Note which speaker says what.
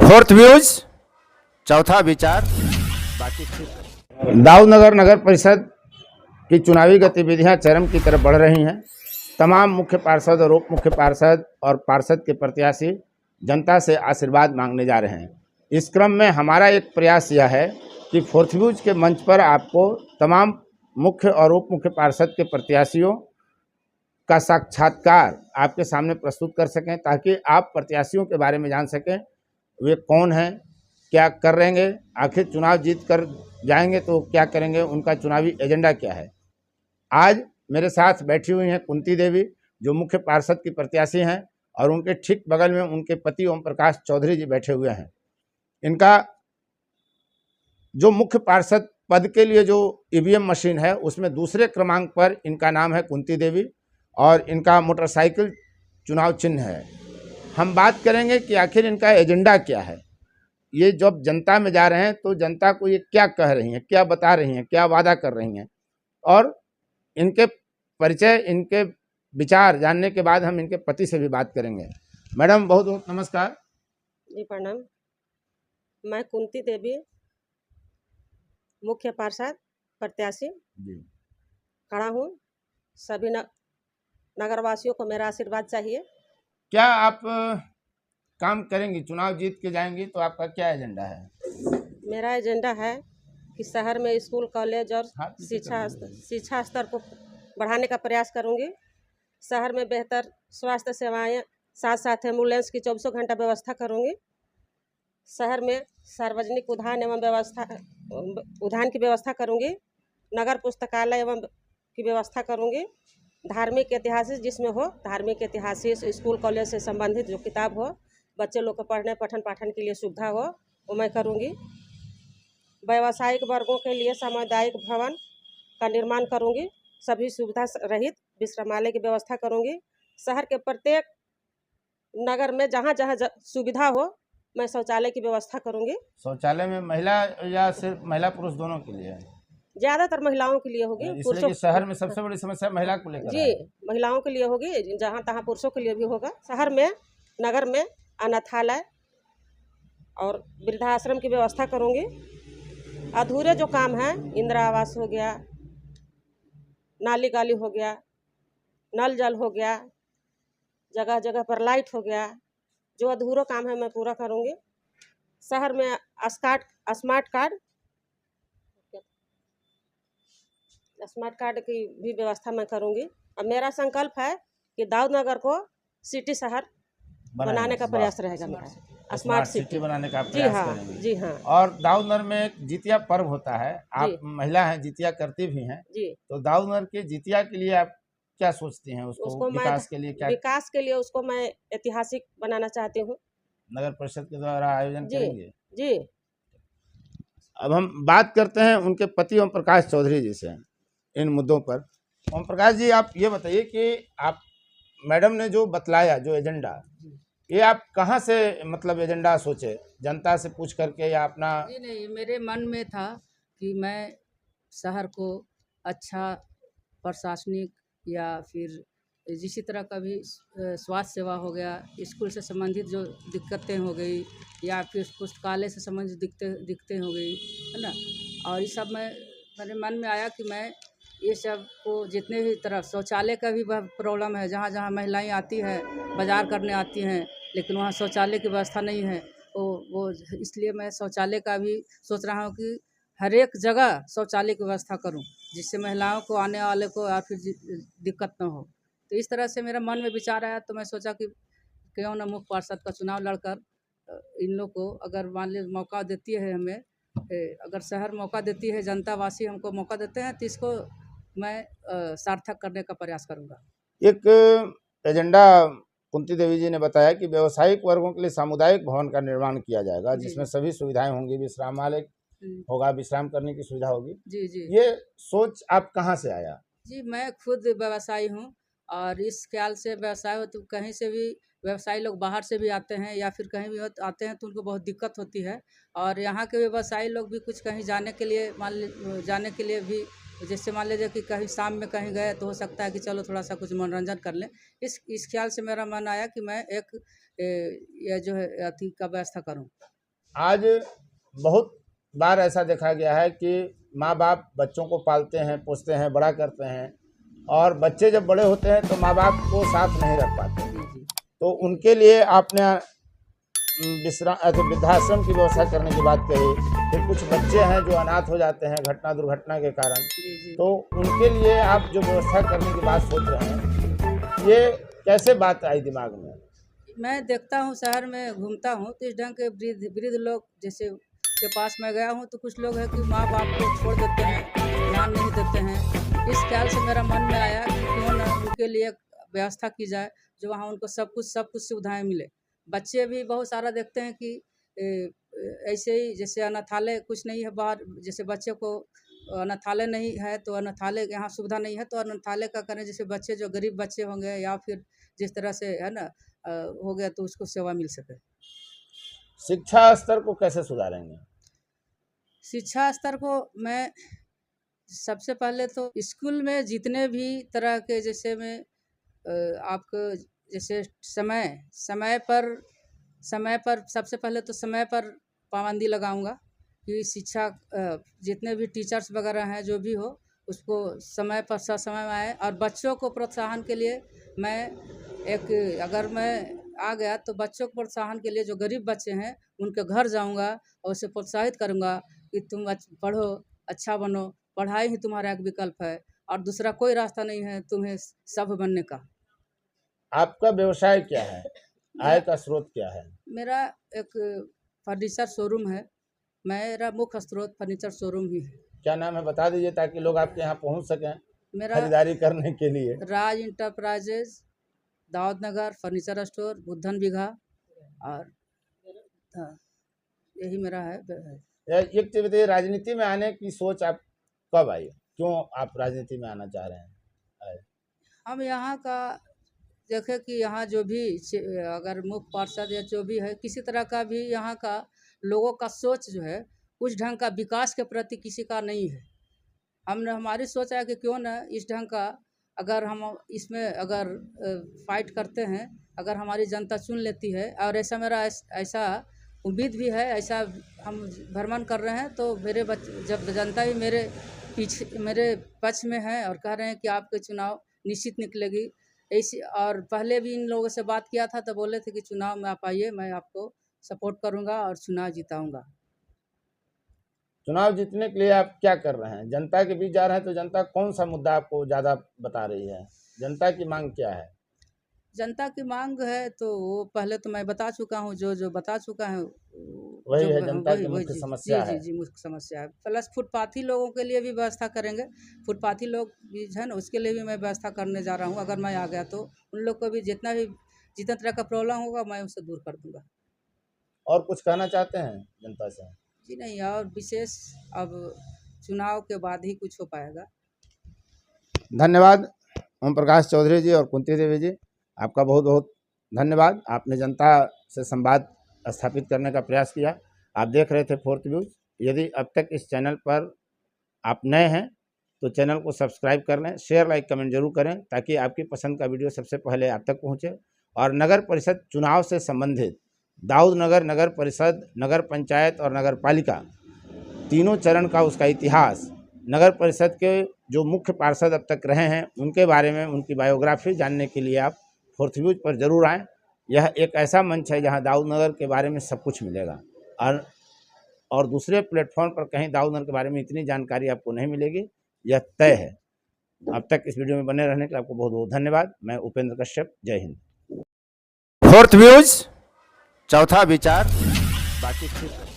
Speaker 1: Fourth views, चौथा विचार, बाकी ठीक। दाऊदनगर नगर परिषद की चुनावी गतिविधियां चरम की तरफ बढ़ रही हैं। तमाम मुख्य पार्षद और उप मुख्य पार्षद और पार्षद के प्रत्याशी जनता से आशीर्वाद मांगने जा रहे हैं। इस क्रम में हमारा एक प्रयास यह है कि फोर्थ व्यूज के मंच पर आपको तमाम मुख्य और उप मुख्य पार्षद के प्रत्याशियों का साक्षात्कार आपके सामने प्रस्तुत कर सकें, ताकि आप प्रत्याशियों के बारे में जान सकें, वे कौन हैं, क्या कर रहेंगे, आखिर चुनाव जीत कर जाएंगे तो क्या करेंगे, उनका चुनावी एजेंडा क्या है। आज मेरे साथ बैठी हुई हैं कुंती देवी, जो मुख्य पार्षद की प्रत्याशी हैं, और उनके ठीक बगल में उनके पति ओम प्रकाश चौधरी जी बैठे हुए हैं। इनका जो मुख्य पार्षद पद के लिए जो ईवीएम मशीन है, उसमें दूसरे क्रमांक पर इनका नाम है कुंती देवी, और इनका मोटरसाइकिल चुनाव चिन्ह है। हम बात करेंगे कि आखिर इनका एजेंडा क्या है। ये जब जनता में जा रहे हैं तो जनता को ये क्या कह रही हैं, क्या बता रही हैं, क्या वादा कर रही हैं, और इनके परिचय, इनके विचार जानने के बाद हम इनके पति से भी बात करेंगे। मैडम बहुत बहुत नमस्कार।
Speaker 2: जी प्रणाम। मैं कुंती देवी, मुख्य पार्षद प्रत्याशी
Speaker 1: जी
Speaker 2: खड़ा हूँ। सभी नगरवासियों को मेरा आशीर्वाद चाहिए।
Speaker 1: क्या आप काम करेंगी, चुनाव जीत के जाएंगी तो आपका क्या एजेंडा है?
Speaker 2: मेरा एजेंडा है कि शहर में स्कूल, कॉलेज और शिक्षा स्तर को बढ़ाने का प्रयास करूंगी। शहर में बेहतर स्वास्थ्य सेवाएं, साथ साथ एम्बुलेंस की 24 घंटा व्यवस्था करूंगी। शहर में सार्वजनिक उद्यान की व्यवस्था करूंगी। नगर पुस्तकालय एवं की व्यवस्था करूंगी। धार्मिक ऐतिहासिक जिसमें हो, धार्मिक ऐतिहासिक स्कूल कॉलेज से संबंधित जो किताब हो, बच्चे लोग को पढ़ने पठन पाठन के लिए सुविधा हो, वो मैं करूंगी। व्यावसायिक वर्गों के लिए सामुदायिक भवन का निर्माण करूंगी। सभी सुविधा रहित विश्रामालय की व्यवस्था करूंगी। शहर के प्रत्येक नगर में जहाँ जहाँ सुविधा हो, मैं शौचालय की व्यवस्था करूंगी।
Speaker 1: शौचालय में महिला या सिर्फ महिला पुरुष दोनों के लिए है?
Speaker 2: ज्यादातर महिलाओं के लिए होगी।
Speaker 1: इसलिए कि शहर में सबसे बड़ी समस्या महिला को लेकर
Speaker 2: जी, महिलाओं के लिए होगी। जहाँ तहाँ पुरुषों के लिए भी होगा। शहर में, नगर में अनाथालय और वृद्धाश्रम की व्यवस्था करूंगी। अधूरे जो काम है, इंदिरा आवास हो गया, नाली गाली हो गया, नल जल हो गया, जगह जगह पर लाइट हो गया, जो अधूरा काम है मैं पूरा करूंगी। शहर में स्मार्ट कार्ड की भी व्यवस्था मैं करूंगी। अब मेरा संकल्प है कि दाऊदनगर को सिटी शहर बनाने का प्रयास रहेगा मेरा। स्मार्ट सिटी बनाने का प्रयास करेंगे। जी हाँ।
Speaker 1: और दाऊदनगर में एक जितिया पर्व होता है, आप महिला हैं, जितिया करती भी हैं जी। तो दाऊदनगर के जितिया के लिए आप क्या सोचती हैं? उसको विकास के लिए क्या?
Speaker 2: विकास के लिए उसको मैं ऐतिहासिक बनाना चाहती हूँ।
Speaker 1: नगर परिषद के द्वारा आयोजन करेंगे
Speaker 2: जी।
Speaker 1: अब हम बात करते हैं उनके पति ओम प्रकाश चौधरी जी से इन मुद्दों पर। ओम प्रकाश जी, आप ये बताइए कि आप मैडम ने जो बतलाया, जो एजेंडा, ये आप कहाँ से मतलब एजेंडा सोचे? जनता से पूछ करके या अपना?
Speaker 3: जी नहीं, मेरे मन में था कि मैं शहर को अच्छा प्रशासनिक या फिर जिसी तरह का भी स्वास्थ्य सेवा हो गया, स्कूल से संबंधित जो दिक्कतें हो गई, या फिर पुस्तकालय से संबंधित दिक्कतें हो गई, है ना। और ये सब मेरे मन में आया कि मैं ये सब को जितने भी तरफ, शौचालय का भी प्रॉब्लम है। जहाँ जहाँ महिलाएं आती हैं, बाज़ार करने आती हैं, लेकिन वहाँ शौचालय की व्यवस्था नहीं है। वो इसलिए मैं शौचालय का भी सोच रहा हूँ कि हर एक जगह शौचालय की व्यवस्था करूँ, जिससे महिलाओं को, आने वाले को या फिर दिक्कत न हो। तो इस तरह से मेरा मन में विचार आया, तो मैं सोचा कि क्यों न मुख्य पार्षद का चुनाव लड़कर इन लोग को, अगर मान लीजिए मौका देती है हमें, अगर शहर मौका देती है, जनता वासी हमको मौका देते हैं, तो इसको मैं सार्थक करने का प्रयास करूँगा।
Speaker 1: एक एजेंडा कुंती देवी जी ने बताया कि व्यवसायिक वर्गों के लिए सामुदायिक भवन का निर्माण किया जाएगा, जिसमें सभी सुविधाएं होंगी, विश्रामालय होगा, विश्राम करने की सुविधा होगी।
Speaker 3: जी जी।
Speaker 1: ये सोच आप कहाँ से आया?
Speaker 3: जी, मैं खुद व्यवसायी हूँ, और इस ख्याल से व्यवसाय हो तो कहीं से भी व्यवसायी लोग बाहर से भी आते हैं, या फिर कहीं भी आते हैं तो उनको बहुत दिक्कत होती है। और यहाँ के व्यवसायी लोग भी कुछ कहीं जाने के लिए भी, जैसे मान लीजिए कि कहीं शाम में कहीं गए, तो हो सकता है कि चलो थोड़ा सा कुछ मनोरंजन कर लें। इस ख्याल से मेरा मन आया कि मैं एक ये जो है अथी का व्यवस्था करूँ,
Speaker 1: आज बहुत बार ऐसा देखा गया है कि माँ बाप बच्चों को पालते हैं, पोसते हैं, बड़ा करते हैं, और बच्चे जब बड़े होते हैं तो माँ बाप को साथ नहीं रख पाते। तो उनके लिए आपने वृद्धाश्रम की व्यवस्था करने की बात कही। फिर कुछ बच्चे हैं जो अनाथ हो जाते हैं दुर्घटना के कारण, तो उनके लिए आप जो व्यवस्था करने की बात सोच रहे हैं, ये कैसे बात आई दिमाग में?
Speaker 3: मैं देखता हूँ शहर में घूमता हूँ तो इस ढंग के वृद्ध लोग जैसे के पास मैं गया हूँ तो कुछ लोग हैं कि माँ बाप को छोड़ देते हैं, ध्यान नहीं देते हैं। इस ख्याल से मेरा मन में आया कि क्यों न उनके लिए व्यवस्था की जाए जो वहाँ उनको सब कुछ सुविधाएं मिले। बच्चे भी बहुत सारा देखते हैं कि ऐसे ही जैसे अनाथालय कुछ नहीं है बाहर, जैसे बच्चे को अनाथालय नहीं है तो अनाथालय यहाँ सुविधा नहीं है तो अनाथालय का करें, जैसे बच्चे जो गरीब बच्चे होंगे या फिर जिस तरह से है ना हो गया तो उसको सेवा मिल सके।
Speaker 1: शिक्षा स्तर को कैसे सुधारेंगे?
Speaker 3: शिक्षा स्तर को मैं सबसे पहले तो स्कूल में जितने भी तरह के जैसे मैं आपको जैसे समय पर सबसे पहले तो समय पर पाबंदी लगाऊंगा कि शिक्षा जितने भी टीचर्स वगैरह हैं जो भी हो उसको समय पर ससमय में आए। और बच्चों को प्रोत्साहन के लिए मैं अगर मैं आ गया तो बच्चों को प्रोत्साहन के लिए जो गरीब बच्चे हैं उनके घर जाऊंगा और उसे प्रोत्साहित करूंगा कि तुम पढ़ो, अच्छा बनो, पढ़ाई ही तुम्हारा एक विकल्प है और दूसरा कोई रास्ता नहीं है तुम्हें सभ्य बनने का।
Speaker 1: आपका व्यवसाय क्या है? आय का स्रोत क्या है?
Speaker 3: मेरा एक फर्नीचर शोरूम है, मेरा मुख्य स्रोत फर्नीचर शोरूम ही है।
Speaker 1: क्या नाम है बता दीजिए ताकि लोग आपके यहाँ पहुँच सकें
Speaker 3: मेरा
Speaker 1: खरीदारी करने के लिए।
Speaker 3: राज इंटरप्राइजेज, दाऊद नगर फर्नीचर स्टोर, बुद्धन बिघा, और यही मेरा है।
Speaker 1: एक चीज बताइए, राजनीति में आने की सोच आप कब आई? क्यों आप राजनीति में आना चाह रहे हैं?
Speaker 3: हम यहाँ का देखे कि यहाँ जो भी अगर मुख्य पार्षद या जो भी है किसी तरह का भी यहाँ का लोगों का सोच जो है उस ढंग का विकास के प्रति किसी का नहीं है। हमने हमारी सोच है कि क्यों न इस ढंग का अगर हम इसमें अगर फाइट करते हैं, अगर हमारी जनता चुन लेती है, और ऐसा मेरा ऐसा उम्मीद भी है, ऐसा हम भ्रमण कर रहे हैं तो मेरे जब जनता भी मेरे पक्ष में है और कह रहे हैं कि आपके चुनाव निश्चित निकलेगी ऐसी, और पहले भी इन लोगों से बात किया था तो बोले थे कि चुनाव में आप आइए, मैं आपको सपोर्ट करूंगा और चुनाव जिताऊंगा।
Speaker 1: चुनाव जीतने के लिए आप क्या कर रहे हैं? जनता के बीच जा रहे हैं तो जनता कौन सा मुद्दा आपको ज़्यादा बता रही है? जनता की मांग क्या है?
Speaker 3: जनता की मांग है तो वो पहले तो मैं बता चुका हूँ, जो बता चुका है
Speaker 1: वही है जनता की मुख्य समस्या है।
Speaker 3: जी मुख्य समस्या है। प्लस फुटपाथी लोगों के लिए भी व्यवस्था करेंगे, फुटपाथी लोग भी है ना उसके लिए भी मैं व्यवस्था करने जा रहा हूँ। अगर मैं आ गया तो उन लोग को भी जितना तरह का प्रॉब्लम होगा मैं उसे दूर कर दूँगा।
Speaker 1: और कुछ कहना चाहते हैं जनता से?
Speaker 3: जी नहीं, और विशेष अब चुनाव के बाद ही कुछ हो पाएगा।
Speaker 1: धन्यवाद ओम प्रकाश चौधरी जी और कुंती देवी जी, आपका बहुत बहुत धन्यवाद। आपने जनता से संवाद स्थापित करने का प्रयास किया। आप देख रहे थे फोर्थ व्यूज। यदि अब तक इस चैनल पर आप नए हैं तो चैनल को सब्सक्राइब कर लें, शेयर लाइक कमेंट जरूर करें ताकि आपकी पसंद का वीडियो सबसे पहले आप तक पहुंचे। और नगर परिषद चुनाव से संबंधित दाऊद नगर नगर परिषद, नगर पंचायत और नगर पालिका तीनों चरण का उसका इतिहास, नगर परिषद के जो मुख्य पार्षद अब तक रहे हैं उनके बारे में उनकी बायोग्राफी जानने के लिए आप फोर्थ व्यूज पर जरूर आएँ। यह एक ऐसा मंच है जहां दाऊद नगर के बारे में सब कुछ मिलेगा और दूसरे प्लेटफॉर्म पर कहीं दाऊद नगर के बारे में इतनी जानकारी आपको नहीं मिलेगी, यह तय है। अब तक इस वीडियो में बने रहने के लिए आपको बहुत बहुत धन्यवाद। मैं उपेंद्र कश्यप, जय हिंद। फोर्थ व्यूज, चौथा विचार, बाकी ठीक है।